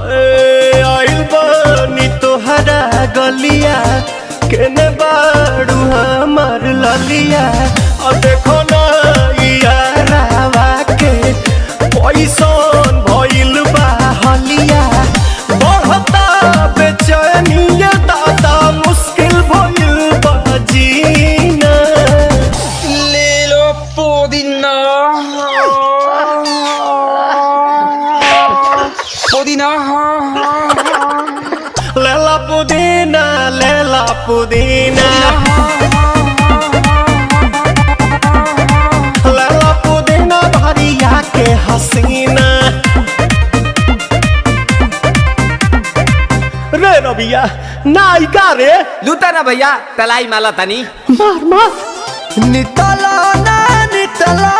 आइल बानी तोहरा गलिया केने बाड़ू हमार ललिया और देखो ना यारावा के पैसन भइल बा हलिया बढ़ता बेचैनिया दादा मुश्किल भइल बा जीना ले लो पुदीना पुदीना लेला पुदीना लेला पुदीना लेला पुदीना भरिया के हसीना रे रबिया नायिका रे लूटा ना भैया तलाई माला तनी मार मार नितला ना नितला